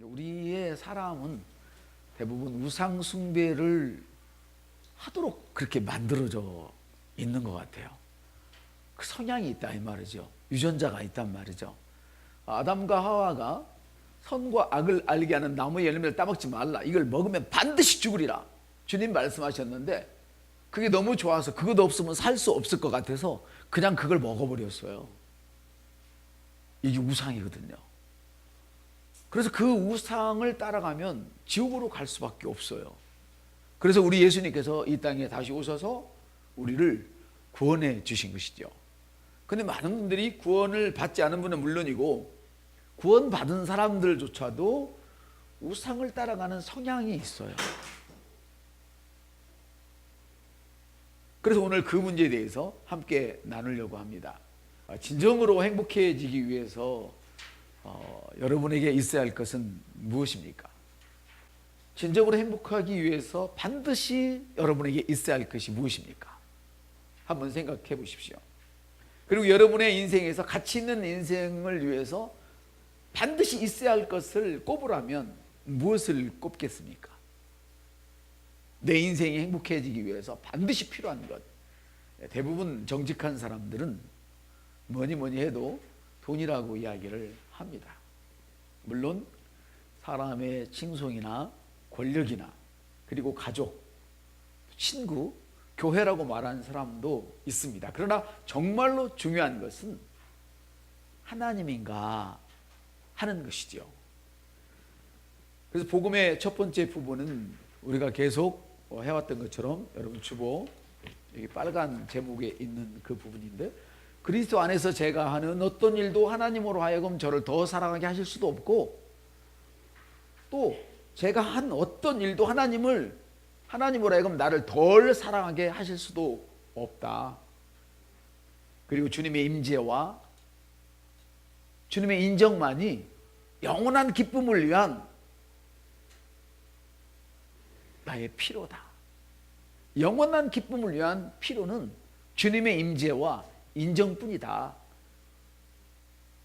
우리의 사람은 대부분 우상 숭배를 하도록 그렇게 만들어져 있는 것 같아요. 그 성향이 있다 이 말이죠. 유전자가 있단 말이죠. 아담과 하와가 선과 악을 알게 하는 나무의 열매를 따먹지 말라, 이걸 먹으면 반드시 죽으리라 주님 말씀하셨는데, 그게 너무 좋아서 그것 없으면 살 수 없을 것 같아서 그냥 그걸 먹어버렸어요. 이게 우상이거든요. 그래서 그 우상을 따라가면 지옥으로 갈 수밖에 없어요. 그래서 우리 예수님께서 이 땅에 다시 오셔서 우리를 구원해 주신 것이죠. 근데 많은 분들이 구원을 받지 않은 분은 물론이고 구원받은 사람들조차도 우상을 따라가는 성향이 있어요. 그래서 오늘 그 문제에 대해서 함께 나누려고 합니다. 진정으로 행복해지기 위해서 여러분에게 있어야 할 것은 무엇입니까? 진정으로 행복하기 위해서 반드시 여러분에게 있어야 할 것이 무엇입니까? 한번 생각해 보십시오. 그리고 여러분의 인생에서 가치 있는 인생을 위해서 반드시 있어야 할 것을 꼽으라면 무엇을 꼽겠습니까? 내 인생이 행복해지기 위해서 반드시 필요한 것. 대부분 정직한 사람들은 뭐니 해도 돈이라고 이야기를 합니다. 물론 사람의 칭송이나 권력이나 그리고 가족, 친구, 교회라고 말하는 사람도 있습니다. 그러나 정말로 중요한 것은 하나님인가 하는 것이죠. 그래서 복음의 첫 번째 부분은 우리가 계속 해왔던 것처럼, 여러분 주보 여기 빨간 제목에 있는 그 부분인데, 그리스도 안에서 제가 하는 어떤 일도 하나님으로 하여금 저를 더 사랑하게 하실 수도 없고, 또 제가 한 어떤 일도 하나님으로 하여금 나를 덜 사랑하게 하실 수도 없다. 그리고 주님의 임재와 주님의 인정만이 영원한 기쁨을 위한 나의 필요다. 영원한 기쁨을 위한 필요는 주님의 임재와 인정뿐이다.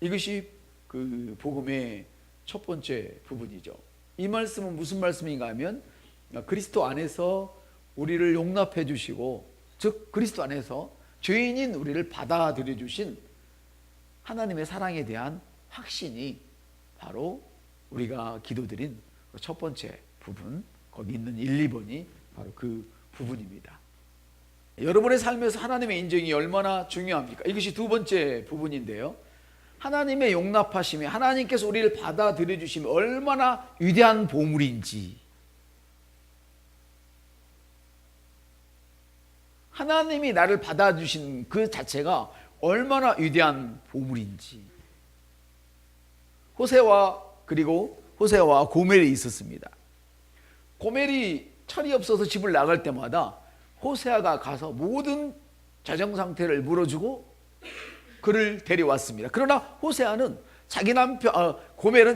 이것이 그 복음의 첫 번째 부분이죠. 이 말씀은 무슨 말씀인가 하면, 그리스도 안에서 우리를 용납해 주시고, 즉 그리스도 안에서 죄인인 우리를 받아들여 주신 하나님의 사랑에 대한 확신이 바로 우리가 기도드린 첫 번째 부분, 거기 있는 1, 2번이 바로 그 부분입니다. 여러분의 삶에서 하나님의 인정이 얼마나 중요합니까? 이것이 두 번째 부분인데요. 하나님의 용납하심이, 하나님께서 우리를 받아들여 주심이 얼마나 위대한 보물인지, 하나님이 나를 받아주신 그 자체가 얼마나 위대한 보물인지. 호세와 고멜이 있었습니다. 고멜이 철이 없어서 집을 나갈 때마다 호세아가 가서 모든 재정 상태를 물어주고 그를 데려왔습니다. 그러나 고멜은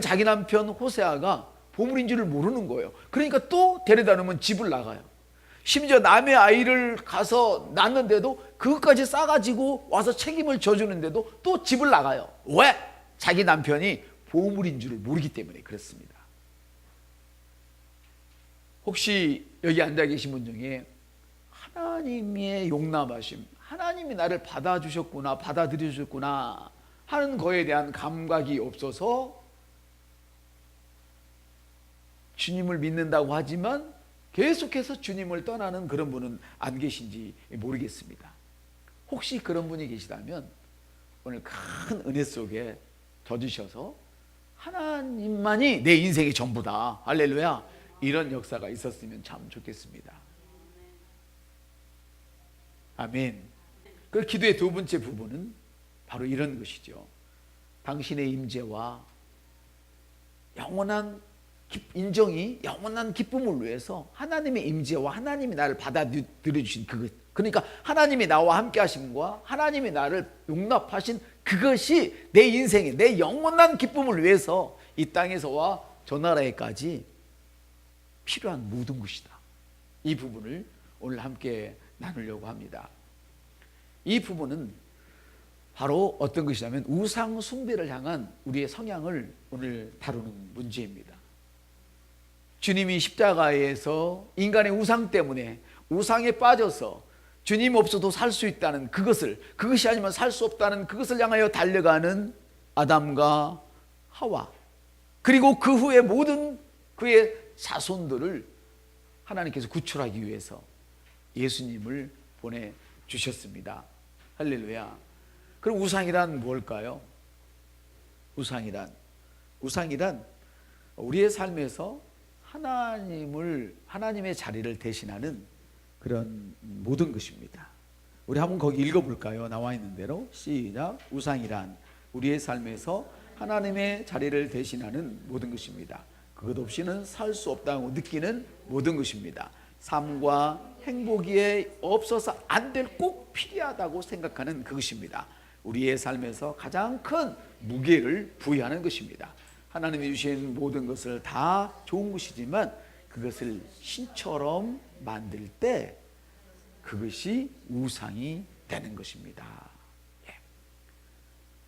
자기 남편 호세아가 보물인 줄을 모르는 거예요. 그러니까 또 데려다 놓으면 집을 나가요. 심지어 남의 아이를 가서 낳는데도 그것까지 싸가지고 와서 책임을 져주는데도 또 집을 나가요. 왜? 자기 남편이 보물인 줄을 모르기 때문에 그렇습니다. 혹시 여기 앉아 계신 분 중에 하나님의 용납하심, 하나님이 나를 받아주셨구나, 받아들여주셨구나 하는 거에 대한 감각이 없어서 주님을 믿는다고 하지만 계속해서 주님을 떠나는 그런 분은 안 계신지 모르겠습니다. 혹시 그런 분이 계시다면 오늘 큰 은혜 속에 젖으셔서 하나님만이 내 인생의 전부다, 할렐루야, 이런 역사가 있었으면 참 좋겠습니다. 아멘. 그 기도의 두 번째 부분은 바로 이런 것이죠. 당신의 임재와 영원한 인정이 영원한 기쁨을 위해서 하나님의 임재와 하나님이 나를 받아들여 주신 그것, 그러니까 하나님이 나와 함께 하심과 하나님이 나를 용납하신 그것이 내 인생의, 내 영원한 기쁨을 위해서 이 땅에서와 저 나라에까지 필요한 모든 것이다. 이 부분을 오늘 함께 나누려고 합니다. 이 부분은 바로 어떤 것이냐면 우상 숭배를 향한 우리의 성향을 오늘 다루는 문제입니다. 주님이 십자가에서 인간의 우상 때문에 우상에 빠져서 주님 없어도 살 수 있다는 그것이 아니면 살 수 없다는 그것을 향하여 달려가는 아담과 하와, 그리고 그 후에 모든 그의 자손들을 하나님께서 구출하기 위해서 예수님을 보내주셨습니다. 할렐루야. 그럼 우상이란 뭘까요? 우상이란 우리의 삶에서 하나님의 자리를 대신하는 그런 모든 것입니다. 우리 한번 거기 읽어볼까요? 나와 있는 대로 시작. 우상이란 우리의 삶에서 하나님의 자리를 대신하는 모든 것입니다. 그것 없이는 살 수 없다고 느끼는 모든 것입니다. 삶과 행복이 없어서 안 될, 꼭 필요하다고 생각하는 그것입니다. 우리의 삶에서 가장 큰 무게를 부여하는 것입니다. 하나님이 주신 모든 것을 다 좋은 것이지만 그것을 신처럼 만들 때 그것이 우상이 되는 것입니다.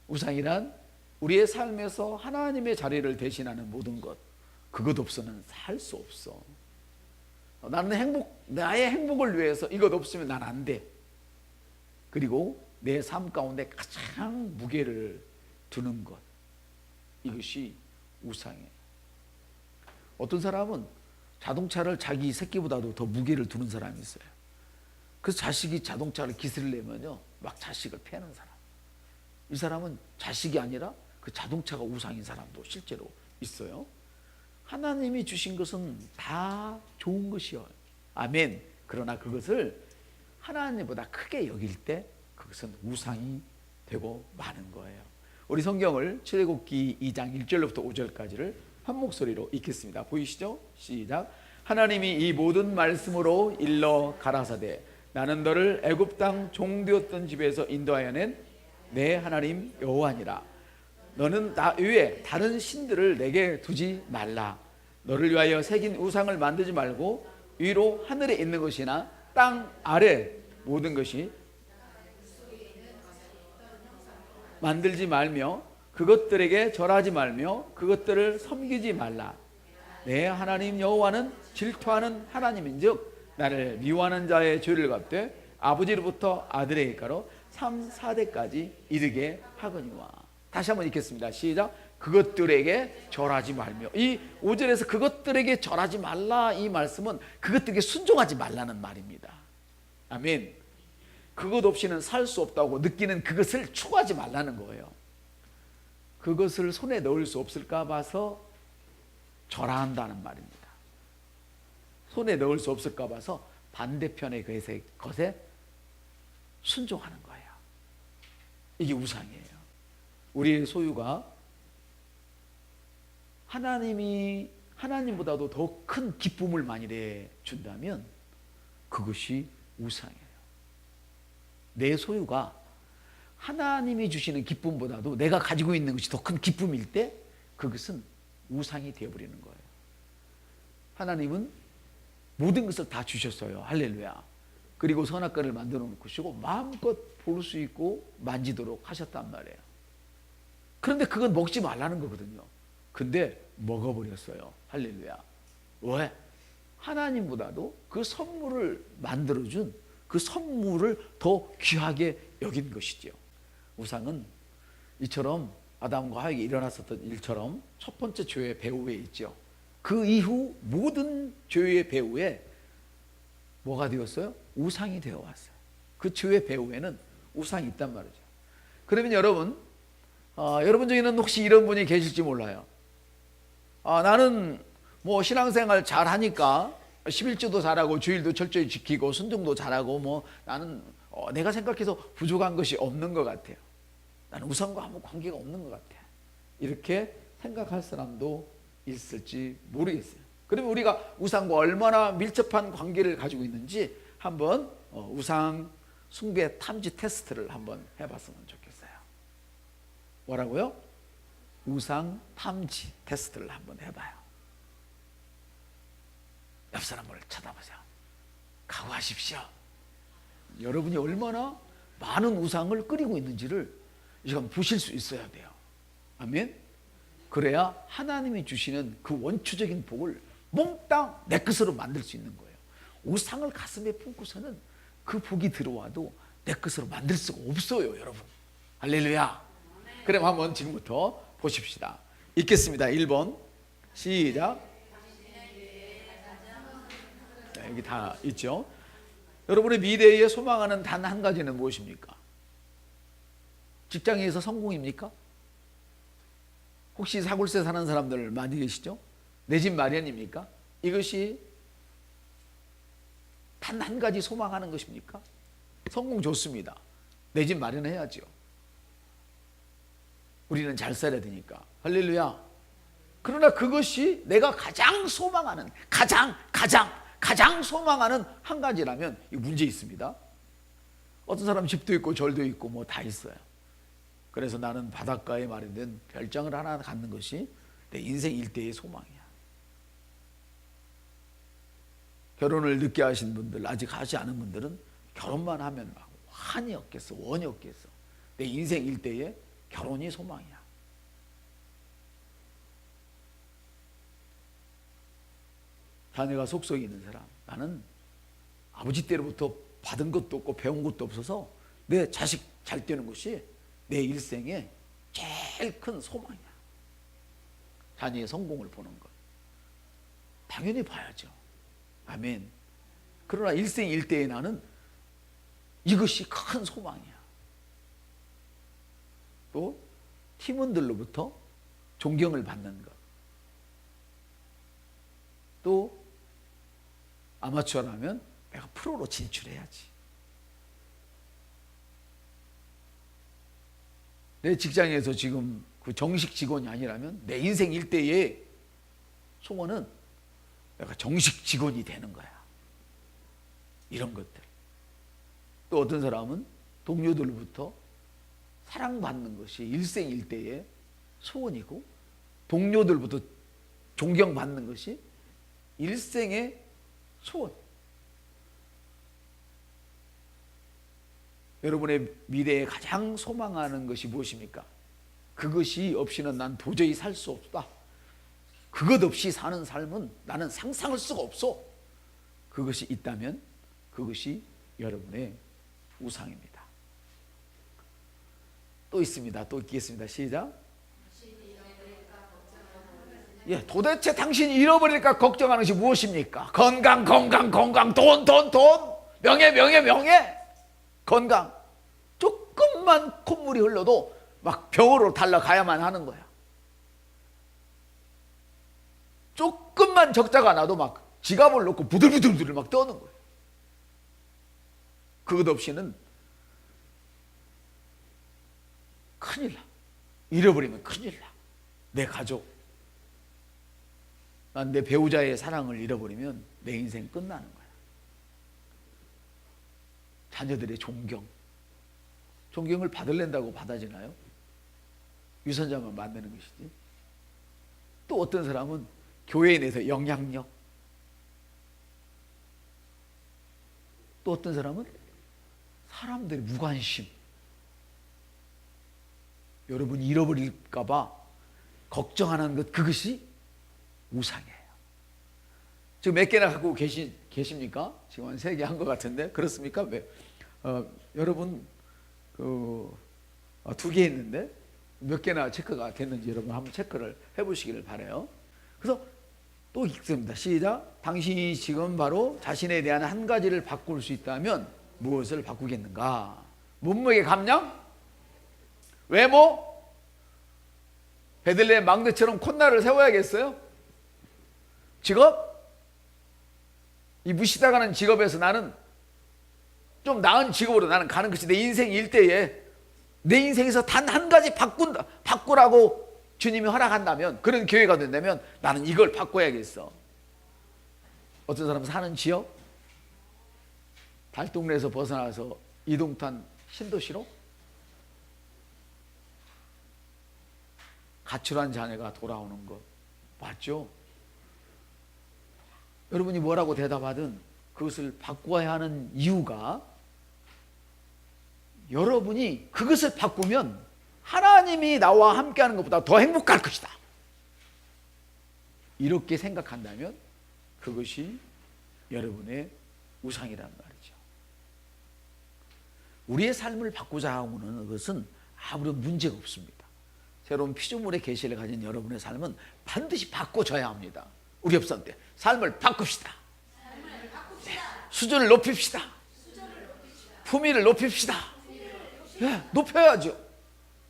우상이란 우리의 삶에서 하나님의 자리를 대신하는 모든 것, 그것 없어는 살 수 없어. 나의 행복을 위해서 이것 없으면 난 안 돼. 그리고 내 삶 가운데 가장 무게를 두는 것, 이것이 우상이에요. 어떤 사람은 자동차를 자기 새끼보다도 더 무게를 두는 사람이 있어요. 그래서 자식이 자동차를 기스를 내면요, 막 자식을 패는 사람. 이 사람은 자식이 아니라 그 자동차가 우상인 사람도 실제로 있어요. 하나님이 주신 것은 다 좋은 것이요. 아멘. 그러나 그것을 하나님보다 크게 여길 때 그것은 우상이 되고 마는 거예요. 우리 성경을 출애굽기 2장 1절부터 5절까지를 한 목소리로 읽겠습니다. 보이시죠? 시작. 하나님이 이 모든 말씀으로 일러 가라사대 나는 너를 애굽 땅 종되었던 집에서 인도하여 낸 내 하나님 여호와니라. 너는 나 외에 다른 신들을 내게 두지 말라. 너를 위하여 새긴 우상을 만들지 말고 위로 하늘에 있는 것이나 땅 아래 모든 것이 만들지 말며 그것들에게 절하지 말며 그것들을 섬기지 말라. 내 하나님 여호와는 질투하는 하나님인즉 나를 미워하는 자의 죄를 갚되 아버지로부터 아들에게까로 3, 4대까지 이르게 하거니와. 다시 한번 읽겠습니다. 시작. 그것들에게 절하지 말며. 이 5절에서 그것들에게 절하지 말라, 이 말씀은 그것들에게 순종하지 말라는 말입니다. 아멘. 그것 없이는 살 수 없다고 느끼는 그것을 추구하지 말라는 거예요. 그것을 손에 넣을 수 없을까 봐서 절하한다는 말입니다. 손에 넣을 수 없을까 봐서 반대편의 것에 순종하는 거예요. 이게 우상이에요. 우리의 소유가 하나님보다도 더 큰 기쁨을 만일에 준다면 그것이 우상이에요. 내 소유가 하나님이 주시는 기쁨보다도 내가 가지고 있는 것이 더 큰 기쁨일 때 그것은 우상이 되어버리는 거예요. 하나님은 모든 것을 다 주셨어요. 할렐루야. 그리고 선악과를 만들어 놓으시고 마음껏 볼 수 있고 만지도록 하셨단 말이에요. 그런데 그건 먹지 말라는 거거든요. 근데 먹어버렸어요. 할렐루야. 왜? 하나님보다도 그 선물을 만들어준 그 선물을 더 귀하게 여긴 것이죠. 우상은 이처럼 아담과 하와에게 일어났었던 일처럼 첫 번째 죄의 배후에 있죠. 그 이후 모든 죄의 배후에 뭐가 되었어요? 우상이 되어 왔어요. 그 죄의 배후에는 우상이 있단 말이죠. 그러면 여러분 중에는 혹시 이런 분이 계실지 몰라요. 나는 뭐 신앙생활 잘하니까 11조도 잘하고 주일도 철저히 지키고 순종도 잘하고 뭐 나는 내가 생각해서 부족한 것이 없는 것 같아요. 나는 우상과 아무 관계가 없는 것 같아. 이렇게 생각할 사람도 있을지 모르겠어요. 그러면 우리가 우상과 얼마나 밀접한 관계를 가지고 있는지 한번 우상 숭배 탐지 테스트를 한번 해봤으면 좋겠어요. 뭐라고요? 우상 탐지 테스트를 한번 해봐요. 옆 사람을 쳐다보세요. 각오하십시오. 여러분이 얼마나 많은 우상을 끓이고 있는지를 지금 보실 수 있어야 돼요. 아멘. 그래야 하나님이 주시는 그 원초적인 복을 몽땅 내 것으로 만들 수 있는 거예요. 우상을 가슴에 품고서는 그 복이 들어와도 내 것으로 만들 수가 없어요, 여러분. 할렐루야. 그럼 한번 지금부터 보십시다. 읽겠습니다. 1번 시작. 자, 여기 다 있죠. 여러분의 미래에 소망하는 단 한 가지는 무엇입니까? 직장에서 성공입니까? 혹시 사골세 사는 사람들 많이 계시죠? 내 집 마련입니까? 이것이 단 한 가지 소망하는 것입니까? 성공 좋습니다. 내 집 마련해야죠. 우리는 잘 살아야 되니까. 할렐루야. 그러나 그것이 내가 가장 소망하는, 가장 소망하는 한 가지라면 이 문제 있습니다. 어떤 사람 집도 있고 절도 있고 뭐 다 있어요. 그래서 나는 바닷가에 마련된 별장을 하나 갖는 것이 내 인생 일대의 소망이야. 결혼을 늦게 하신 분들, 아직 하지 않은 분들은 결혼만 하면 막 한이 없겠어, 원이 없겠어. 내 인생 일대의 결혼이 소망이야. 자녀가 속속이 있는 사람, 나는 아버지 때로부터 받은 것도 없고 배운 것도 없어서 내 자식 잘 되는 것이 내 일생의 제일 큰 소망이야. 자녀의 성공을 보는 것 당연히 봐야죠. 아멘. 그러나 일생 일대에 나는 이것이 큰 소망이야. 또 팀원들로부터 존경을 받는 것, 또 아마추어라면 내가 프로로 진출해야지. 내 직장에서 지금 그 정식 직원이 아니라면 내 인생 일대의 소원은 내가 정식 직원이 되는 거야. 이런 것들. 또 어떤 사람은 동료들로부터 사랑받는 것이 일생 일대의 소원이고, 동료들부터 존경받는 것이 일생의 소원. 여러분의 미래에 가장 소망하는 것이 무엇입니까? 그것이 없이는 난 도저히 살 수 없다. 그것 없이 사는 삶은 나는 상상할 수가 없어. 그것이 있다면 그것이 여러분의 우상입니다. 또 있습니다. 또 있겠습니다. 시작. 예, 도대체 당신이 잃어버릴까 걱정하는 것이 무엇입니까? 건강, 돈, 명예, 건강. 조금만 콧물이 흘러도 막 병으로 달려가야만 하는 거야. 조금만 적자가 나도 막 지갑을 놓고 부들부들 막 떠는 거야. 그것 없이는 큰일 나. 잃어버리면 큰일 나. 내 가족, 난 내 배우자의 사랑을 잃어버리면 내 인생 끝나는 거야. 자녀들의 존경을 받을랜다고 받아지나요? 유선자만 만드는 것이지. 또 어떤 사람은 교회에 내서 영향력, 또 어떤 사람은 사람들의 무관심. 여러분이 잃어버릴까 봐 걱정하는 것, 그것이 우상이에요. 지금 몇 개나 갖고 계십니까? 지금 한 3개 한 것 같은데 그렇습니까? 여러분 2개 있는데 몇 개나 체크가 됐는지 여러분 한번 체크를 해보시기를 바라요. 그래서 또 읽습니다. 시작. 당신이 지금 바로 자신에 대한 한 가지를 바꿀 수 있다면 무엇을 바꾸겠는가? 몸무게 감량? 외모? 베들레헴 망대처럼 콧날을 세워야겠어요? 직업? 이 무시당하는 직업에서 나는 좀 나은 직업으로 나는 가는 것이 내 인생 일대에, 내 인생에서 단 한 가지 바꾸라고 주님이 허락한다면, 그런 기회가 된다면 나는 이걸 바꿔야겠어. 어떤 사람 사는 지역? 달동네에서 벗어나서 이동탄 신도시로? 가출한 자녀가 돌아오는 것 맞죠? 여러분이 뭐라고 대답하든 그것을 바꿔야 하는 이유가, 여러분이 그것을 바꾸면 하나님이 나와 함께하는 것보다 더 행복할 것이다. 이렇게 생각한다면 그것이 여러분의 우상이란 말이죠. 우리의 삶을 바꾸자 하고는 그것은 아무런 문제가 없습니다. 새로운 피조물의 계시를 가진 여러분의 삶은 반드시 바꿔줘야 합니다. 우리 협상 때 삶을 바꿉시다. 네. 수준을 높입시다. 품위를 높입시다. 네, 높여야죠.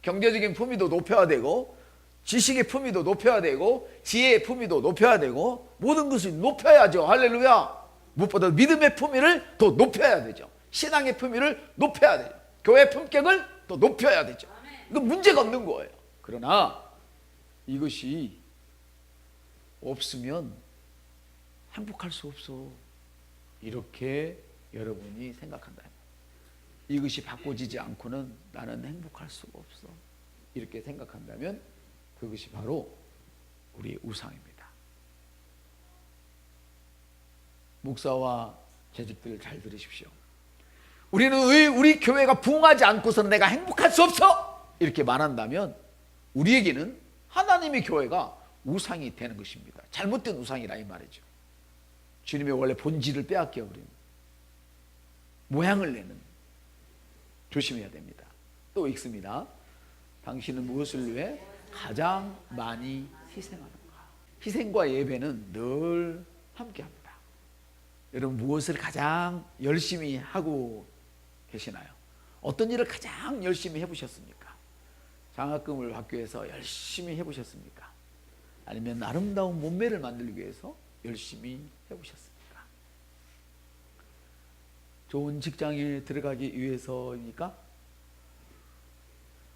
경제적인 품위도 높여야 되고, 지식의 품위도 높여야 되고, 지혜의 품위도 높여야 되고, 모든 것을 높여야죠. 할렐루야. 무엇보다 믿음의 품위를 더 높여야 되죠. 신앙의 품위를 높여야 되죠. 교회 품격을 더 높여야 되죠. 이건 문제가 없는 거예요. 그러나 이것이 없으면 행복할 수 없어. 이렇게 여러분이 생각한다. 이것이 바꿔지지 않고는 나는 행복할 수가 없어. 이렇게 생각한다면 그것이 바로 우리의 우상입니다. 목사와 재직들 잘 들으십시오. 우리는 우리 교회가 부흥하지 않고서는 내가 행복할 수 없어. 이렇게 말한다면 우리에게는 하나님의 교회가 우상이 되는 것입니다. 잘못된 우상이라 이 말이죠. 주님의 원래 본질을 빼앗겨 버리는, 모양을 내는, 조심해야 됩니다. 또 읽습니다. 당신은 무엇을 위해 가장 많이 희생하는가? 희생과 예배는 늘 함께합니다. 여러분 무엇을 가장 열심히 하고 계시나요? 어떤 일을 가장 열심히 해보셨습니까? 장학금을 받기 위해서 열심히 해보셨습니까? 아니면 아름다운 몸매를 만들기 위해서 열심히 해보셨습니까? 좋은 직장에 들어가기 위해서입니까?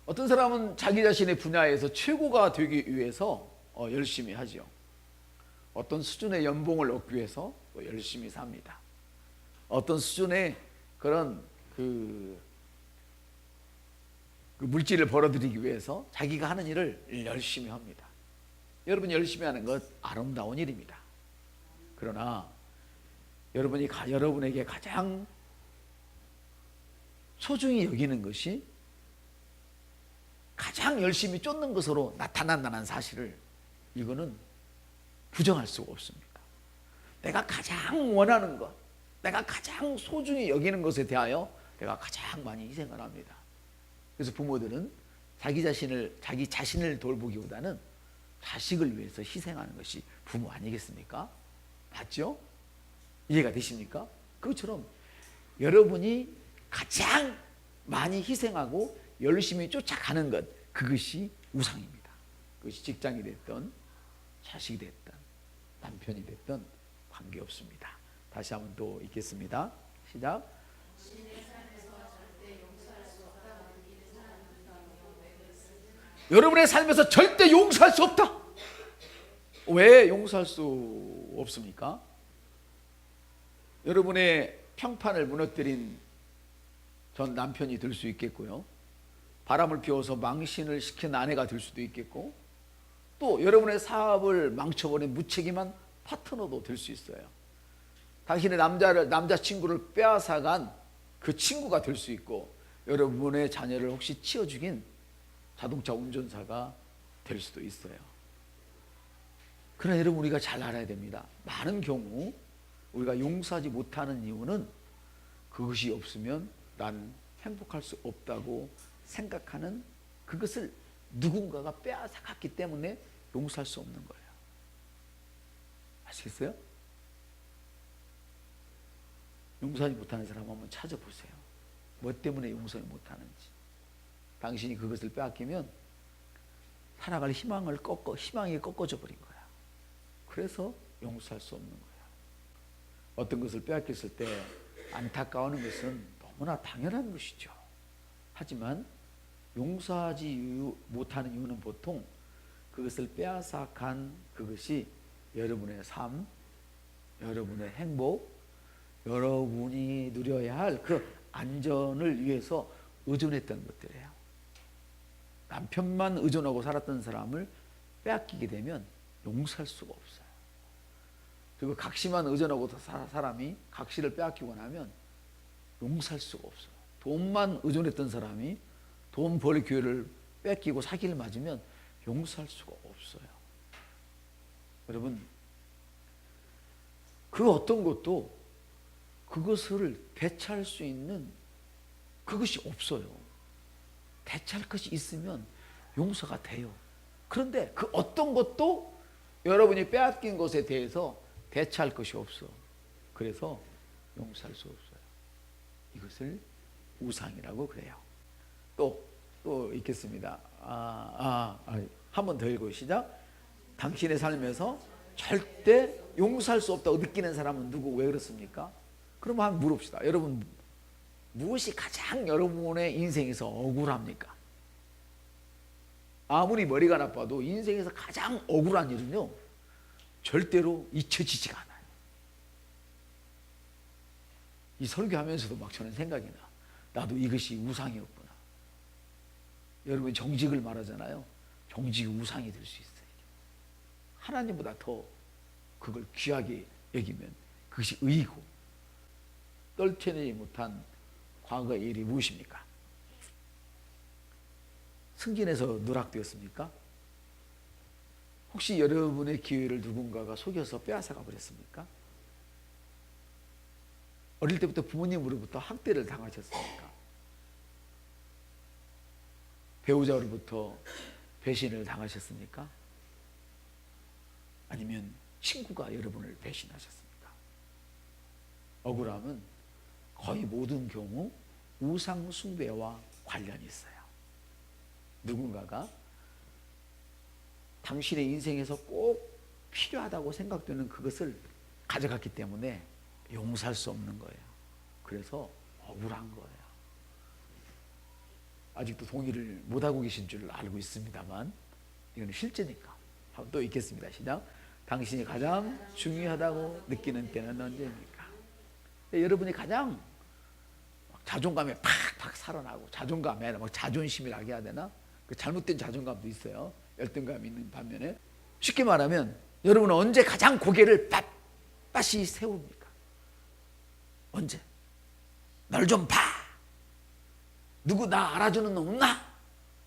어떤 사람은 자기 자신의 분야에서 최고가 되기 위해서 열심히 하죠. 어떤 수준의 연봉을 얻기 위해서 열심히 삽니다. 어떤 수준의 그런 그 물질을 벌어들이기 위해서 자기가 하는 일을 열심히 합니다. 여러분 열심히 하는 것 아름다운 일입니다. 그러나 여러분에게 가장 소중히 여기는 것이 가장 열심히 쫓는 것으로 나타난다는 사실을 이거는 부정할 수가 없습니다. 내가 가장 원하는 것, 내가 가장 소중히 여기는 것에 대하여 내가 가장 많이 희생을 합니다. 그래서 부모들은 자기 자신을 돌보기보다는 자식을 위해서 희생하는 것이 부모 아니겠습니까? 맞죠? 이해가 되십니까? 그것처럼 여러분이 가장 많이 희생하고 열심히 쫓아가는 것, 그것이 우상입니다. 그것이 직장이 됐든 자식이 됐든 남편이 됐든 관계없습니다. 다시 한번 또 읽겠습니다. 시작. 여러분의 삶에서 절대 용서할 수 없다. 왜 용서할 수 없습니까? 여러분의 평판을 무너뜨린 전 남편이 될 수 있겠고요. 바람을 피워서 망신을 시킨 아내가 될 수도 있겠고, 또 여러분의 사업을 망쳐버린 무책임한 파트너도 될 수 있어요. 당신의 남자친구를 빼앗아간 그 친구가 될 수 있고, 여러분의 자녀를 혹시 치워 죽인 자동차 운전사가 될 수도 있어요. 그러나 여러분 우리가 잘 알아야 됩니다. 많은 경우 우리가 용서하지 못하는 이유는 그것이 없으면 난 행복할 수 없다고 생각하는 그것을 누군가가 빼앗아갔기 때문에 용서할 수 없는 거예요. 아시겠어요? 용서하지 못하는 사람 한번 찾아보세요. 뭐 때문에 용서를 못하는지. 당신이 그것을 빼앗기면 살아갈 희망이 꺾어져 버린 거야. 그래서 용서할 수 없는 거야. 어떤 것을 빼앗겼을 때 안타까워하는 것은 너무나 당연한 것이죠. 하지만 용서하지 못하는 이유는 보통 그것을 빼앗아간 그것이 여러분의 삶, 여러분의 행복, 여러분이 누려야 할 그 안전을 위해서 의존했던 것들이에요. 남편만 의존하고 살았던 사람을 빼앗기게 되면 용서할 수가 없어요. 그리고 각시만 의존하고 사람이 각시를 빼앗기고 나면 용서할 수가 없어요. 돈만 의존했던 사람이 돈 벌 기회를 뺏기고 사기를 맞으면 용서할 수가 없어요. 여러분 그 어떤 것도 그것을 대체할 수 있는 그것이 없어요. 대체할 것이 있으면 용서가 돼요. 그런데 그 어떤 것도 여러분이 빼앗긴 것에 대해서 대체할 것이 없어. 그래서 용서할 수 없어요. 이것을 우상이라고 그래요. 또 있겠습니다. 한 번 더 읽고 시작. 당신의 삶에서 절대 용서할 수 없다고 느끼는 사람은 누구? 왜 그렇습니까? 그럼 한번 물읍시다. 여러분, 무엇이 가장 여러분의 인생에서 억울합니까? 아무리 머리가 나빠도 인생에서 가장 억울한 일은요, 절대로 잊혀지지가 않아요. 이 설교하면서도 막 저는 생각이 나. 나도 이것이 우상이었구나. 여러분, 정직을 말하잖아요. 정직이 우상이 될 수 있어요. 하나님보다 더 그걸 귀하게 여기면 그것이 의이고, 떨쳐내지 못한 과거의 일이 무엇입니까? 승진해서 누락되었습니까? 혹시 여러분의 기회를 누군가가 속여서 빼앗아가 버렸습니까? 어릴 때부터 부모님으로부터 학대를 당하셨습니까? 배우자로부터 배신을 당하셨습니까? 아니면 친구가 여러분을 배신하셨습니까? 억울함은 거의 모든 경우 우상 숭배와 관련이 있어요. 누군가가 당신의 인생에서 꼭 필요하다고 생각되는 그것을 가져갔기 때문에 용서할 수 없는 거예요. 그래서 억울한 거예요. 아직도 동의를 못하고 계신 줄 알고 있습니다만 이건 실제니까. 한번 또 읽겠습니다. 시작. 당신이 가장 중요하다고 느끼는 때는 언제입니까? 여러분이 가장 자존감에 팍팍 살아나고, 자존감에 막 자존심이라고 해야 되나? 그 잘못된 자존감도 있어요. 열등감이 있는 반면에, 쉽게 말하면 여러분은 언제 가장 고개를 빳빳이 세웁니까? 언제? 날 좀 봐. 누구 나 알아주는 놈 없나?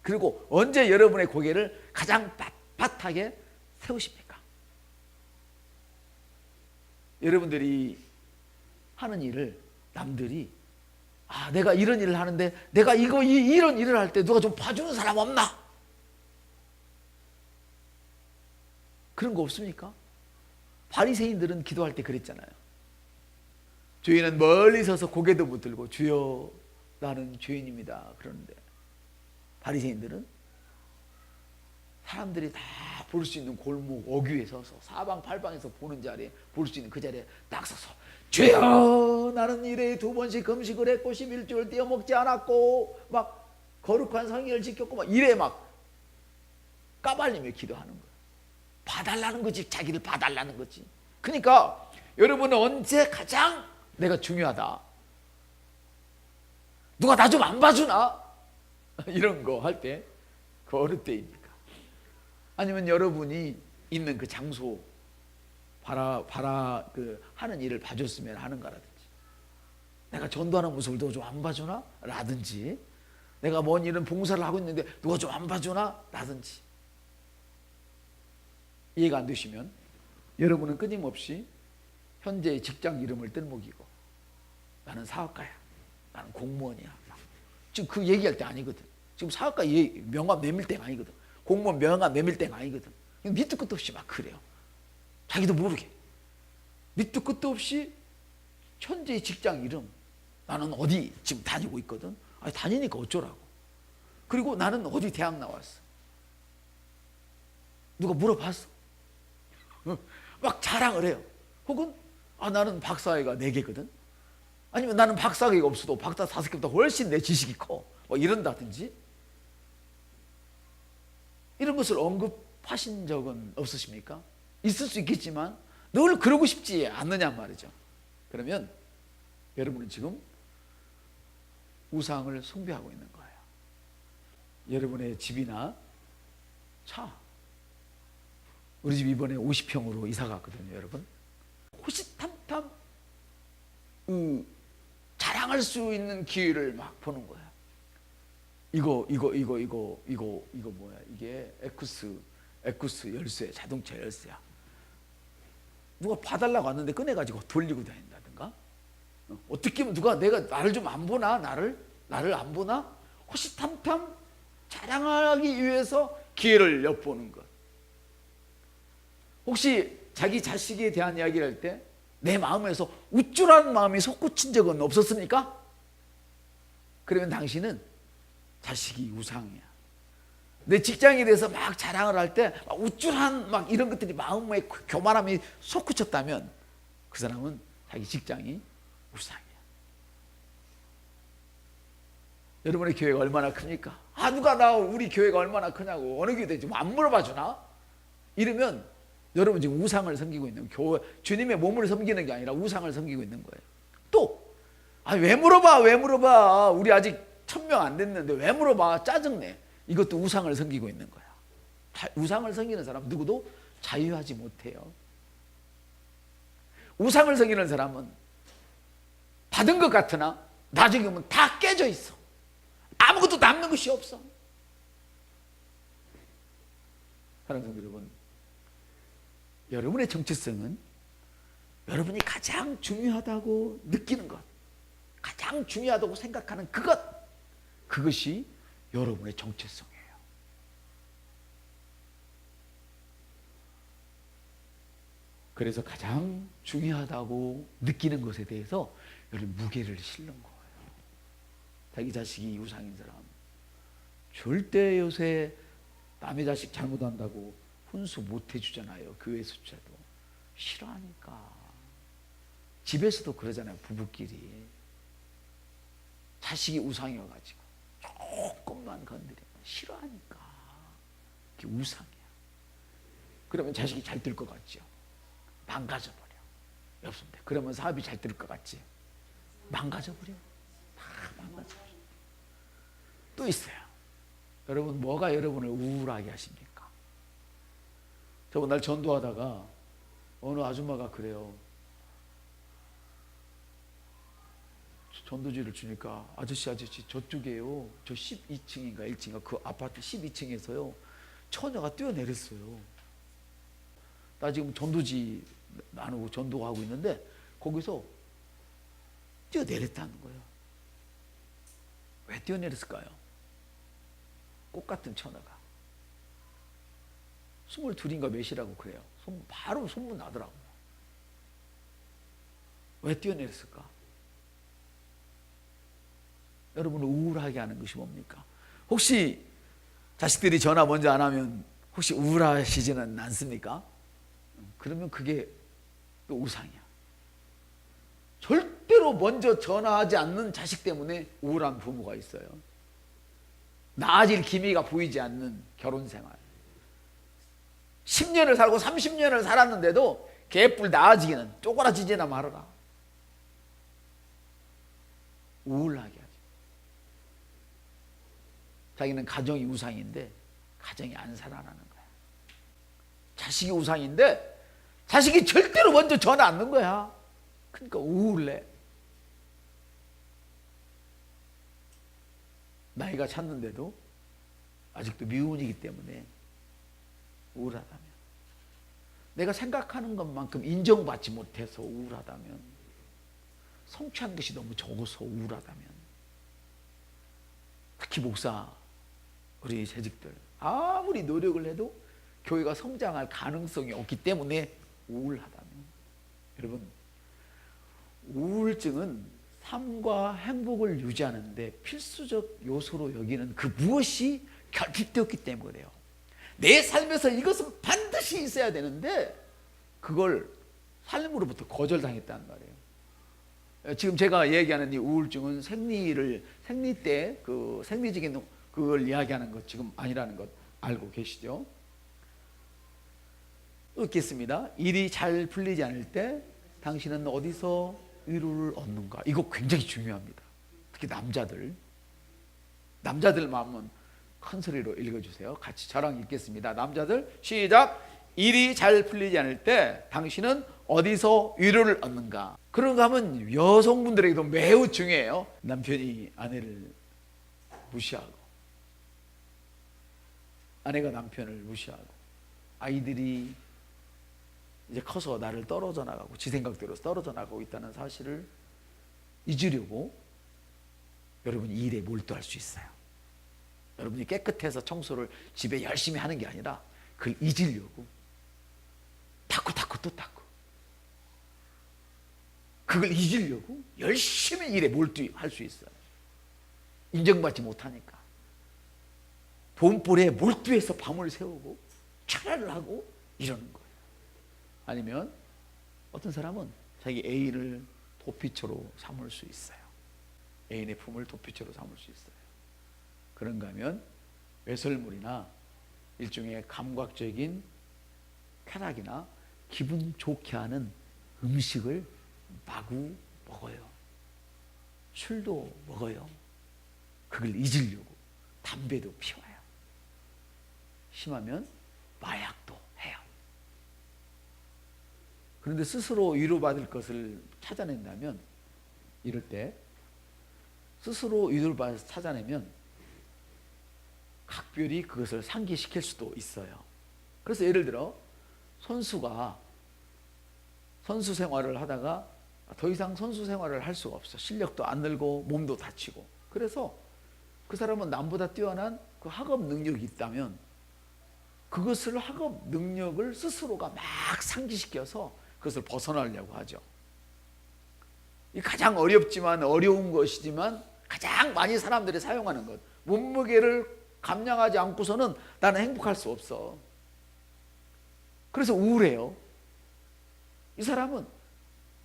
그리고 언제 여러분의 고개를 가장 빳빳하게 세우십니까? 여러분들이 하는 일을 남들이 내가 이런 일을 하는데 내가 이런 일을 할 때 누가 좀 봐주는 사람 없나? 그런 거 없습니까? 바리새인들은 기도할 때 그랬잖아요. 저희는 멀리 서서 고개도 못 들고 주여 나는 죄인입니다 그러는데, 바리새인들은 사람들이 다 볼 수 있는 골목 어귀에 서서 사방팔방에서 보는 자리에, 볼 수 있는 그 자리에 딱 서서 주여 나는 일에 2번씩 금식을 했고 11주를 떼어먹지 않았고 막 거룩한 성의를 지켰고 막 이래 막 까발리며 기도하는 거예요. 봐달라는 거지. 자기를 봐달라는 거지. 그러니까 여러분은 언제 가장 내가 중요하다, 누가 나 좀 안 봐주나? 이런 거 할 때 그 어느 때입니까? 아니면 여러분이 있는 그 장소 하는 일을 봐줬으면 하는 거라든지, 내가 전도하는 모습을 누가 좀 안 봐주나? 라든지, 내가 뭔 이런 봉사를 하고 있는데 누가 좀 안 봐주나? 라든지. 이해가 안 되시면 여러분은 끊임없이 현재의 직장 이름을 뜰먹이고, 나는 사업가야, 나는 공무원이야, 지금 그 얘기할 때 아니거든. 지금 사업가 명함 내밀 때가 아니거든. 공무원 명함 내밀 때가 아니거든. 밑도 끝도 없이 막 그래요. 자기도 모르게 밑도 끝도 없이 현재의 직장 이름, 나는 어디 지금 다니고 있거든. 다니니까 어쩌라고. 그리고 나는 어디 대학 나왔어. 누가 물어봤어. 막 자랑을 해요. 혹은 나는 박사학위가 4개거든. 아니면 나는 박사학위가 없어도 박사 5개보다 훨씬 내 지식이 커. 이런다든지. 이런 것을 언급하신 적은 없으십니까? 있을 수 있겠지만 늘 그러고 싶지 않느냐 말이죠. 그러면 여러분은 지금 우상을 숭배하고 있는 거예요. 여러분의 집이나 차, 우리 집 이번에 50평으로 이사 갔거든요, 여러분. 호시탐탐 자랑할 수 있는 기회를 막 보는 거야. 이거 뭐야? 이게 에쿠스 열쇠, 자동차 열쇠야. 누가 봐달라고 왔는데 꺼내가지고 돌리고 다닌다든가, 어떻게 하면 누가 내가 나를 좀 안 보나, 나를 안 보나 호시탐탐 자랑하기 위해서 기회를 엿보는 것. 혹시 자기 자식에 대한 이야기를 할 때 내 마음에서 우쭐한 마음이 솟구친 적은 없었습니까? 그러면 당신은 자식이 우상이야. 내 직장에 대해서 막 자랑을 할 때 우쭐한 막 이런 것들이 마음에 교만함이 솟구쳤다면 그 사람은 자기 직장이 우상이야. 여러분의 교회가 얼마나 큽니까? 누가 우리 교회가 얼마나 크냐고, 어느 교회인지 안 물어봐 주나? 이러면 여러분 지금 우상을 섬기고 있는, 교회 주님의 몸을 섬기는 게 아니라 우상을 섬기고 있는 거예요. 또 왜 물어봐, 우리 아직 1000명 안 됐는데 왜 물어봐, 짜증내. 이것도 우상을 섬기고 있는 거야. 우상을 섬기는 사람 누구도 자유하지 못해요. 우상을 섬기는 사람은 받은 것 같으나 나중에 보면 다 깨져 있어. 아무것도 남는 것이 없어. 사랑하는 성도 여러분, 여러분의 정체성은 여러분이 가장 중요하다고 느끼는 것, 가장 중요하다고 생각하는 그것이 여러분의 정체성이에요. 그래서 가장 중요하다고 느끼는 것에 대해서 여러분 무게를 실는 거예요. 자기 자식이 우상인 사람 절대 요새 남의 자식 잘못한다고 훈수 못 해주잖아요. 교회에서조차도 싫어하니까. 집에서도 그러잖아요. 부부끼리 자식이 우상이어가지고 조금만 건드리면 싫어하니까. 그게 우상이야. 그러면 자식이 잘 될 것 같죠? 망가져버려. 없습니다. 그러면 사업이 잘 될 것 같지? 망가져버려. 다 망가져버려. 또 있어요. 여러분, 뭐가 여러분을 우울하게 하십니까? 저번 날 전도하다가 어느 아줌마가 그래요. 전도지를 주니까 아저씨 저쪽에요. 저 12층인가 1층인가 그 아파트 12층에서요. 처녀가 뛰어내렸어요. 나 지금 전도지 나누고 전도하고 있는데 거기서 뛰어내렸다는 거예요. 왜 뛰어내렸을까요? 꽃 같은 처녀가. 22인가 몇이라고 그래요. 바로 소문 나더라고요. 왜 뛰어내렸을까? 여러분을 우울하게 하는 것이 뭡니까? 혹시 자식들이 전화 먼저 안 하면 혹시 우울하시지는 않습니까? 그러면 그게 또 우상이야. 절대로 먼저 전화하지 않는 자식 때문에 우울한 부모가 있어요. 나아질 기미가 보이지 않는 결혼생활. 10년을 살고 30년을 살았는데도 개뿔 나아지기는 쪼그라지지나 말아라. 우울하게 하지. 자기는 가정이 우상인데 가정이 안 살아나는 거야. 자식이 우상인데 자식이 절대로 먼저 전화 안 넣는 거야. 그러니까 우울해. 나이가 찼는데도 아직도 미혼이기 때문에 우울하다면, 내가 생각하는 것만큼 인정받지 못해서 우울하다면, 성취한 것이 너무 적어서 우울하다면, 특히 목사 우리 재직들 아무리 노력을 해도 교회가 성장할 가능성이 없기 때문에 우울하다면, 여러분, 우울증은 삶과 행복을 유지하는데 필수적 요소로 여기는 그 무엇이 결핍되었기 때문에 그래요. 내 삶에서 이것은 반드시 있어야 되는데 그걸 삶으로부터 거절당했다는 말이에요. 지금 제가 얘기하는 이 우울증은 생리 때 그 생리적인 그걸 이야기하는 것 지금 아니라는 것 알고 계시죠? 읽겠습니다. 일이 잘 풀리지 않을 때 당신은 어디서 위로를 얻는가? 이거 굉장히 중요합니다. 특히 남자들 마음은 큰 소리로 읽어주세요. 같이 저랑 읽겠습니다. 남자들 시작. 일이 잘 풀리지 않을 때 당신은 어디서 위로를 얻는가? 그런가 하면 여성분들에게도 매우 중요해요. 남편이 아내를 무시하고, 아내가 남편을 무시하고, 아이들이 이제 커서 나를 떨어져 나가고 지 생각대로 떨어져 나가고 있다는 사실을 잊으려고 여러분이 이 일에 몰두할 수 있어요. 여러분이 깨끗해서 청소를 집에 열심히 하는 게 아니라 그걸 잊으려고 닦고 또 닦고 그걸 잊으려고 열심히 일에 몰두할 수 있어요. 인정받지 못하니까 돈벌이에 몰두해서 밤을 새우고 철야를 하고 이러는 거예요. 아니면 어떤 사람은 자기 애인을 도피처로 삼을 수 있어요. 애인의 품을 도피처로 삼을 수 있어요. 그런가 하면 외설물이나 일종의 감각적인 쾌락이나 기분 좋게 하는 음식을 마구 먹어요. 술도 먹어요. 그걸 잊으려고 담배도 피워요. 심하면 마약도 해요. 그런데 스스로 위로받을 것을 찾아낸다면, 이럴 때 스스로 위로받을 것을 찾아내면 각별히 그것을 상기시킬 수도 있어요. 그래서 예를 들어 선수가 선수 생활을 하다가 더 이상 선수 생활을 할 수가 없어. 실력도 안 늘고 몸도 다치고. 그래서 그 사람은 남보다 뛰어난 그 학업 능력이 있다면 그것을 학업 능력을 스스로가 막 상기시켜서 그것을 벗어나려고 하죠. 이 가장 어렵지만 어려운 것이지만 가장 많이 사람들이 사용하는 것. 몸무게를 감량하지 않고서는 나는 행복할 수 없어. 그래서 우울해요. 이 사람은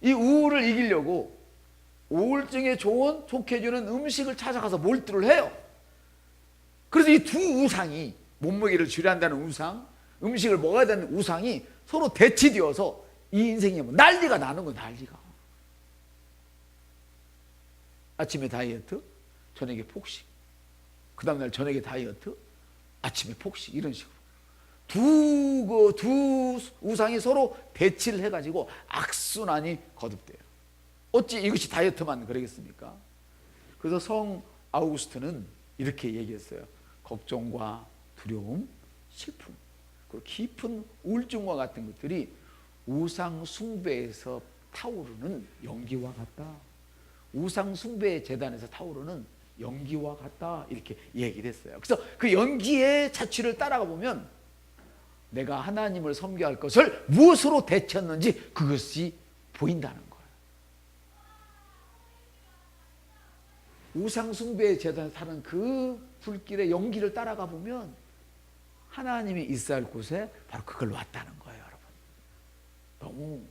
이 우울을 이기려고 우울증에 좋게 해주는 음식을 찾아가서 몰두를 해요. 그래서 이 두 우상이, 몸무게를 줄여한다는 우상, 음식을 먹어야 되는 우상이 서로 대치되어서 이 인생이 난리가 나는 거예요. 난리가. 아침에 다이어트, 저녁에 폭식. 그 다음날 저녁에 다이어트, 아침에 폭식. 이런 식으로 두 우상이 서로 대치를 해가지고 악순환이 거듭돼요. 어찌 이것이 다이어트만 그러겠습니까? 그래서 성 아우구스트는 이렇게 얘기했어요. 걱정과 두려움, 슬픔, 그리고 깊은 우울증과 같은 것들이 우상 숭배에서 타오르는 연기와 같다. 우상 숭배 재단에서 타오르는 연기와 같다. 이렇게 얘기를 했어요. 그래서 그 연기의 자취를 따라가 보면 내가 하나님을 섬겨야 할 것을 무엇으로 대체했는지 그것이 보인다는 거예요. 우상 숭배의 재단에서 타는 그 불길의 연기를 따라가 보면 하나님이 있어야 할 곳에 바로 그걸 왔다는 거예요. 여러분, 너무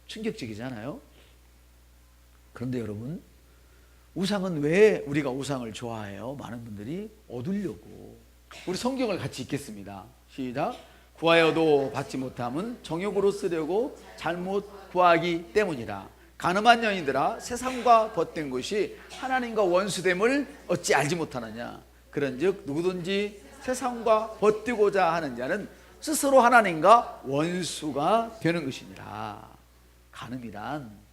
충격적이잖아요. 그런데 여러분, 우상은 왜 우리가 우상을 좋아해요? 많은 분들이 얻으려고. 우리 성경을 같이 읽겠습니다. 시작. 구하여도 받지 못함은 정욕으로 쓰려고 잘못 구하기 때문이라. 가늠한 여인들아, 세상과 벗된 것이 하나님과 원수됨을 어찌 알지 못하느냐. 그런즉 누구든지 세상과 벗되고자 하는 자는 스스로 하나님과 원수가 되는 것이니라. 간음이란,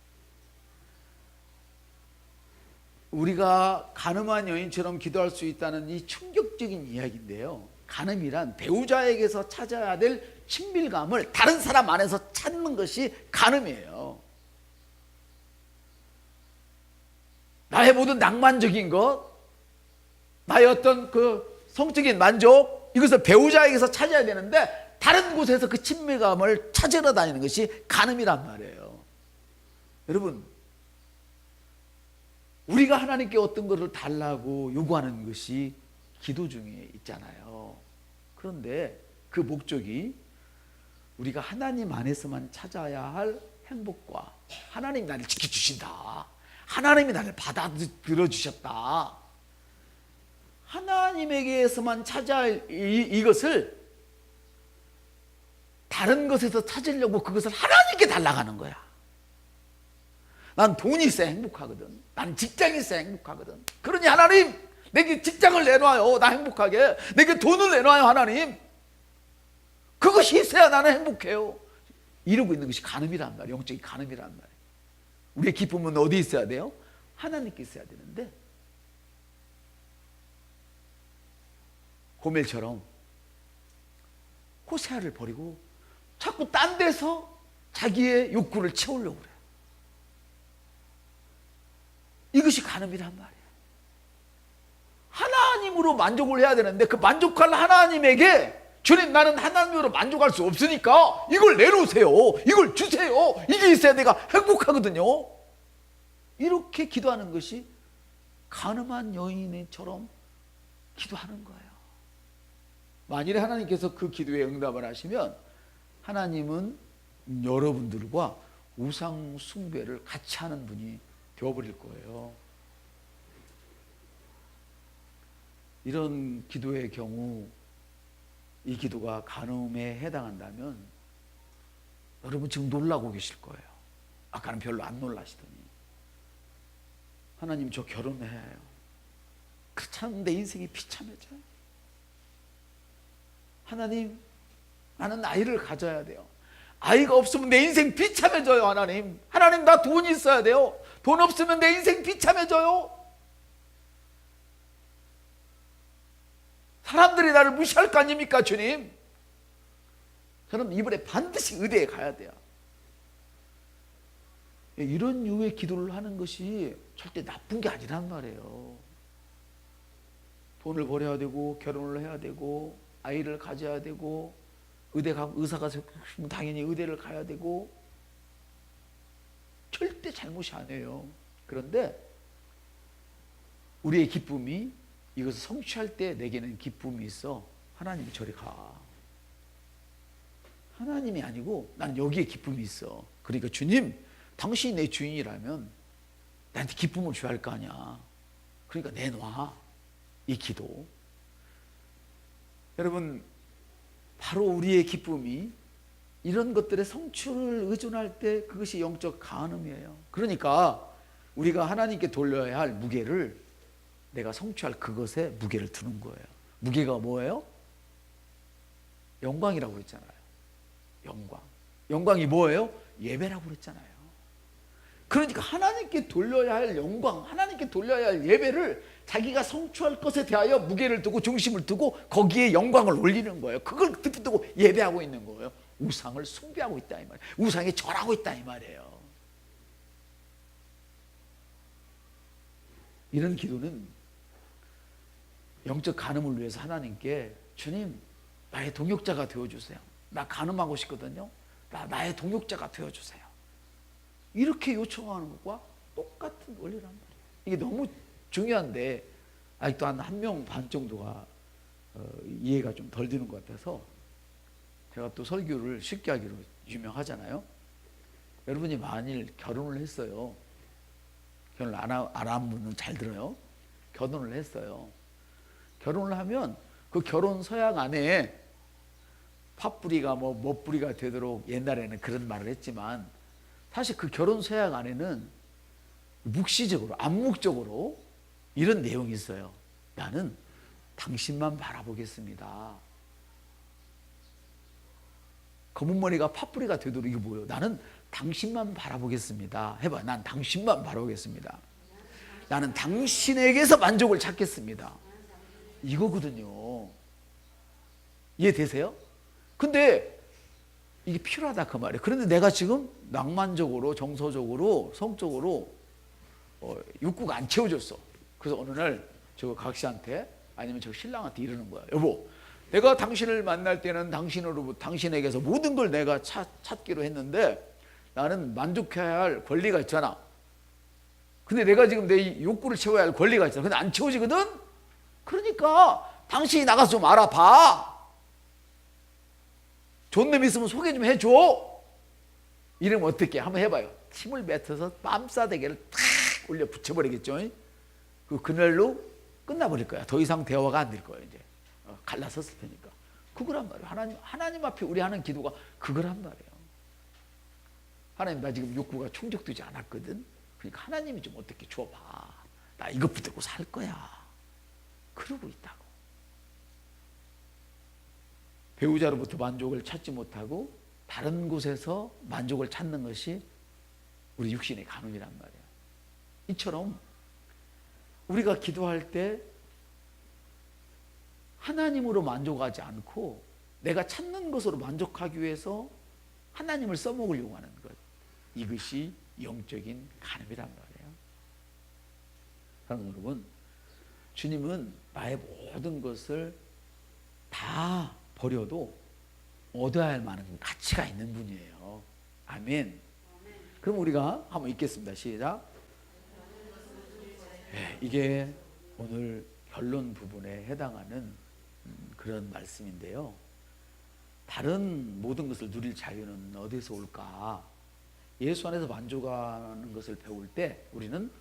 우리가 간음한 여인처럼 기도할 수 있다는 이 충격적인 이야기인데요. 간음이란 배우자에게서 찾아야 될 친밀감을 다른 사람 안에서 찾는 것이 간음이에요. 나의 모든 낭만적인 것, 나의 어떤 그 성적인 만족, 이것을 배우자에게서 찾아야 되는데 다른 곳에서 그 친밀감을 찾으러 다니는 것이 간음이란 말이에요. 여러분, 우리가 하나님께 어떤 것을 달라고 요구하는 것이 기도 중에 있잖아요. 그런데 그 목적이 우리가 하나님 안에서만 찾아야 할 행복과 하나님이 나를 지켜주신다, 하나님이 나를 받아들여 주셨다, 하나님에게서만 찾아야 할 이것을 다른 것에서 찾으려고 그것을 하나님께 달라가는 거야. 난 돈이 있어야 행복하거든. 난 직장이 있어야 행복하거든. 그러니 하나님, 내게 직장을 내놔요. 나 행복하게. 내게 돈을 내놔요. 하나님. 그것이 있어야 나는 행복해요. 이러고 있는 것이 간음이란 말이에요. 영적인 간음이란 말이에요. 우리의 기쁨은 어디 있어야 돼요? 하나님께 있어야 되는데, 고멜처럼 호세아를 버리고 자꾸 딴 데서 자기의 욕구를 채우려고 그래요. 이것이 간음이란 말이에요. 하나님으로 만족을 해야 되는데 그 만족할 하나님에게 주님 나는 하나님으로 만족할 수 없으니까 이걸 내놓으세요. 이걸 주세요. 이게 있어야 내가 행복하거든요. 이렇게 기도하는 것이 간음한 여인처럼 기도하는 거예요. 만일에 하나님께서 그 기도에 응답을 하시면 하나님은 여러분들과 우상 숭배를 같이 하는 분이 되어버릴 거예요. 이런 기도의 경우 이 기도가 간음에 해당한다면 여러분 지금 놀라고 계실 거예요. 아까는 별로 안 놀라시더니 하나님 저 결혼해요. 그렇지 않으면 내 인생이 비참해져요. 하나님 나는 아이를 가져야 돼요. 아이가 없으면 내 인생 비참해져요. 하나님 나 돈이 있어야 돼요. 돈 없으면 내 인생 비참해져요. 사람들이 나를 무시할 거 아닙니까 주님? 저는 이번에 반드시 의대에 가야 돼요. 이런 유의 기도를 하는 것이 절대 나쁜 게 아니란 말이에요. 돈을 벌어야 되고 결혼을 해야 되고 아이를 가져야 되고 의사가 있으면 당연히 의대를 가야 되고 절대 잘못이 아니에요. 그런데 우리의 기쁨이 이것을 성취할 때 내게는 기쁨이 있어. 하나님이 저리 가. 하나님이 아니고 나는 여기에 기쁨이 있어. 그러니까 주님 당신이 내 주인이라면 나한테 기쁨을 줘야 할 거 아니야. 그러니까 내놔. 이 기도. 여러분 바로 우리의 기쁨이 이런 것들의 성취를 의존할 때 그것이 영적 간음이에요. 그러니까 우리가 하나님께 돌려야 할 무게를 내가 성취할 그것에 무게를 두는 거예요. 무게가 뭐예요? 영광이라고 그랬잖아요. 영광. 영광이 뭐예요? 예배라고 그랬잖아요. 그러니까 하나님께 돌려야 할 영광, 하나님께 돌려야 할 예배를 자기가 성취할 것에 대하여 무게를 두고 중심을 두고 거기에 영광을 올리는 거예요. 그걸 두고 예배하고 있는 거예요. 우상을 숭배하고 있다 이 말이에요. 우상에 절하고 있다 이 말이에요. 이런 기도는 영적 간음을 위해서 하나님께 주님 나의 동역자가 되어주세요. 나 간음하고 싶거든요. 나의 동역자가 되어주세요. 이렇게 요청하는 것과 똑같은 원리란 말이에요. 이게 너무 중요한데 아직도 한 명 반 정도가 이해가 좀 덜 되는 것 같아서 제가 또 설교를 쉽게 하기로 유명하잖아요. 여러분이 만일 결혼을 했어요. 결혼을 안 한 분은 잘 들어요. 결혼을 했어요. 결혼을 하면 그 결혼 서약 안에 팥뿌리가 멋뿌리가 되도록 옛날에는 그런 말을 했지만 사실 그 결혼 서약 안에는 묵시적으로 암묵적으로 이런 내용이 있어요. 나는 당신만 바라보겠습니다. 검은 머리가 팥뿌리가 되도록 이게 뭐예요? 나는 당신만 바라보겠습니다. 해봐. 난 당신만 바라보겠습니다. 나는 당신에게서 만족을 찾겠습니다. 이거거든요. 이해되세요? 근데 이게 필요하다 그 말이에요. 그런데 내가 지금 낭만적으로 정서적으로 성적으로 욕구가 안 채워졌어. 그래서 어느 날 저 각시한테 아니면 저 신랑한테 이러는 거야. 여보 내가 당신을 만날 때는 당신에게서 모든 걸 내가 찾기로 했는데 나는 만족해야 할 권리가 있잖아. 근데 내가 지금 내 욕구를 채워야 할 권리가 있잖아. 근데 안 채워지거든? 그러니까 당신이 나가서 좀 알아봐. 좋은 놈 있으면 소개 좀 해줘. 이러면 어떻게 한번 해봐요. 침을 뱉어서 뺨싸대기를 탁 올려 붙여버리겠죠. 그날로 끝나버릴 거야. 더 이상 대화가 안 될 거예요. 이제 갈라섰을 테니까. 그거란 말이에요. 하나님 앞에 우리 하는 기도가 그거란 말이에요. 하나님 나 지금 욕구가 충족되지 않았거든. 그러니까 하나님이 좀 어떻게 줘봐. 나 이것 붙들고 살 거야. 그러고 있다고. 배우자로부터 만족을 찾지 못하고 다른 곳에서 만족을 찾는 것이 우리 육신의 간음이란 말이에요. 이처럼 우리가 기도할 때 하나님으로 만족하지 않고 내가 찾는 것으로 만족하기 위해서 하나님을 써먹으려고 하는 것, 이것이 영적인 간음이란 말이에요. 사랑하는 여러분, 주님은 나의 모든 것을 다 버려도 얻어야 할 만한 가치가 있는 분이에요. 아멘. 그럼 우리가 한번 읽겠습니다. 시작. 네, 이게 오늘 결론 부분에 해당하는 그런 말씀인데요. 다른 모든 것을 누릴 자유는 어디서 올까? 예수 안에서 만족하는 것을 배울 때 우리는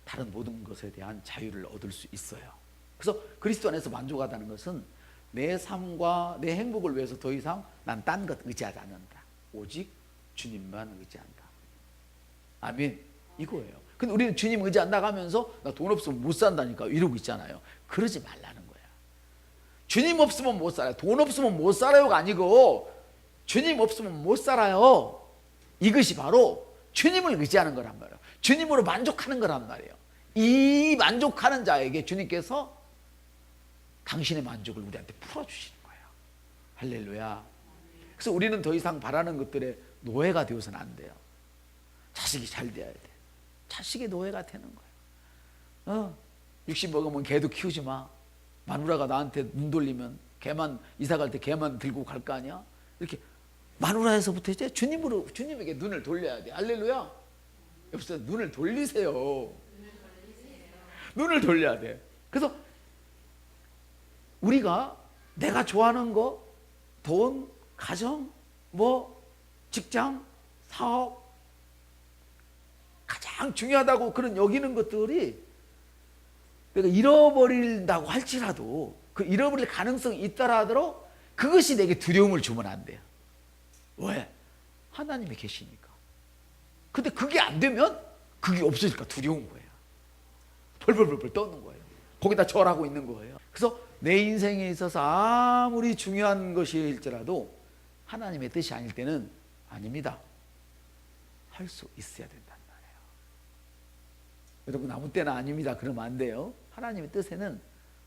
다른 모든 것에 대한 자유를 얻을 수 있어요. 그래서 그리스도 안에서 만족하다는 것은 내 삶과 내 행복을 위해서 더 이상 난 딴 것 의지하지 않는다. 오직 주님만 의지한다. 아멘. 이거예요. 근데 우리는 주님 의지한다고 하면서 나 돈 없으면 못 산다니까 이러고 있잖아요. 그러지 말라는 거야. 주님 없으면 못 살아요. 돈 없으면 못 살아요가 아니고 주님 없으면 못 살아요. 이것이 바로 주님을 의지하는 거란 말이에요. 주님으로 만족하는 거란 말이에요. 이 만족하는 자에게 주님께서 당신의 만족을 우리한테 풀어주시는 거예요. 할렐루야. 그래서 우리는 더 이상 바라는 것들에 노예가 되어서는 안 돼요. 자식이 잘 돼야 돼. 자식의 노예가 되는 거예요. 60 먹으면 개도 키우지 마. 마누라가 나한테 눈 돌리면 개만 이사 갈 때 개만 들고 갈 거 아니야? 이렇게 마누라에서부터 이제 주님에게 눈을 돌려야 돼. 할렐루야. 여기서 눈을 돌리세요. 눈을 돌려야 돼. 그래서 우리가 내가 좋아하는 거, 돈, 가정, 직장, 사업, 가장 중요하다고 그런 여기는 것들이 내가 잃어버린다고 할지라도 그 잃어버릴 가능성이 있더라 하더라도 그것이 내게 두려움을 주면 안 돼요. 왜? 하나님이 계시니까. 근데 그게 안 되면 그게 없어질까 두려운 거예요. 벌벌벌 떠는 거예요. 거기다 절하고 있는 거예요. 그래서 내 인생에 있어서 아무리 중요한 것일지라도 하나님의 뜻이 아닐 때는 아닙니다. 할 수 있어야 된단 말이에요. 여러분 아무 때나 아닙니다. 그러면 안 돼요. 하나님의 뜻에는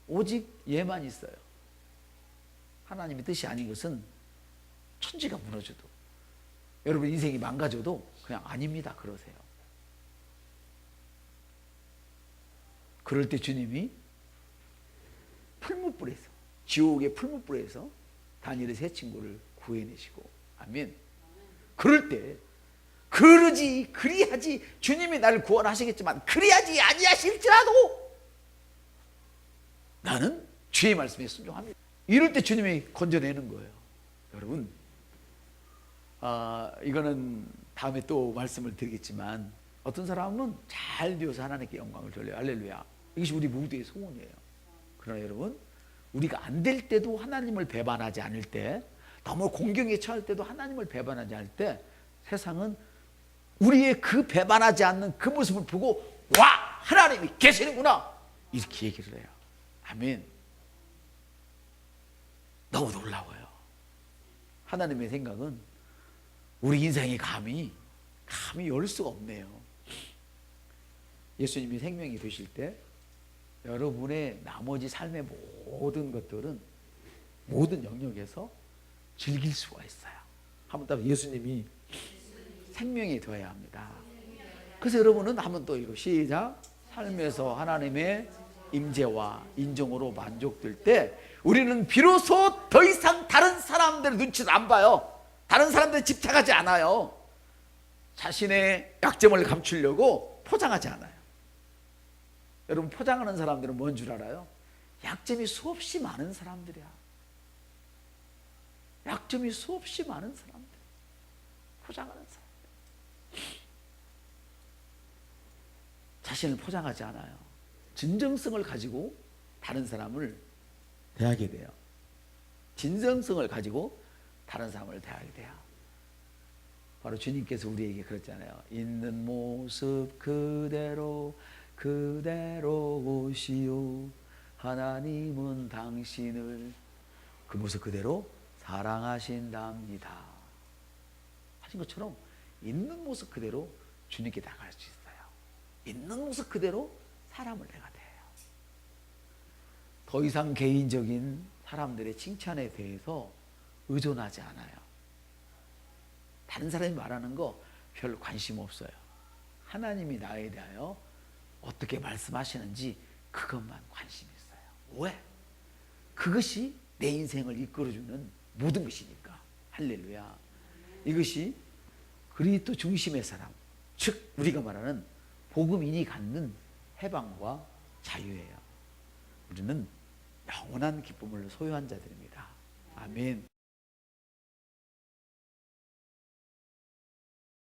오직 예만 있어요. 하나님의 뜻이 아닌 것은 천지가 무너져도 여러분 인생이 망가져도 그냥 아닙니다. 그러세요. 그럴 때 주님이 풀무불에서 지옥의 풀무불에서 다니엘의 세 친구를 구해내시고 아멘. 그럴 때 그리하지 주님이 나를 구원하시겠지만 그리하지 아니하실지라도 나는 주의 말씀에 순종합니다. 이럴 때 주님이 건져내는 거예요. 여러분 이거는 다음에 또 말씀을 드리겠지만 어떤 사람은 잘 되어서 하나님께 영광을 돌려요. 할렐루야. 이것이 우리 모두의 소원이에요. 그러나 여러분 우리가 안 될 때도 하나님을 배반하지 않을 때 너무 공경에 처할 때도 하나님을 배반하지 않을 때 세상은 우리의 그 배반하지 않는 그 모습을 보고 와 하나님이 계시는구나 이렇게 얘기를 해요. 아멘. 너무 놀라워요. 하나님의 생각은 우리 인생이 감히 열 수가 없네요. 예수님이 생명이 되실 때 여러분의 나머지 삶의 모든 것들은 모든 영역에서 즐길 수가 있어요. 한번 더 예수님이 생명이 되어야 합니다. 그래서 여러분은 한번 또 이거 시작. 삶에서 하나님의 임재와 인정으로 만족될 때 우리는 비로소 더 이상 다른 사람들의 눈치도 안 봐요. 다른 사람들에 집착하지 않아요. 자신의 약점을 감추려고 포장하지 않아요. 여러분 포장하는 사람들은 뭔 줄 알아요? 약점이 수없이 많은 사람들이야. 약점이 수없이 많은 사람들. 포장하는 사람들. 자신을 포장하지 않아요. 진정성을 가지고 다른 사람을 대하게 돼요. 진정성을 가지고 다른 사람을 대하게 돼요. 바로 주님께서 우리에게 그랬잖아요. 있는 모습 그대로 오시오. 하나님은 당신을 그 모습 그대로 사랑하신답니다. 하신 것처럼 있는 모습 그대로 주님께 나갈 수 있어요. 있는 모습 그대로 사람을 내가 대해요. 더 이상 개인적인 사람들의 칭찬에 대해서 의존하지 않아요. 다른 사람이 말하는 거 별 관심 없어요. 하나님이 나에 대하여 어떻게 말씀하시는지 그것만 관심이 있어요. 왜? 그것이 내 인생을 이끌어주는 모든 것이니까. 할렐루야. 이것이 그리스도 중심의 사람, 즉 우리가 말하는 복음인이 갖는 해방과 자유예요. 우리는 영원한 기쁨을 소유한 자들입니다. 아멘.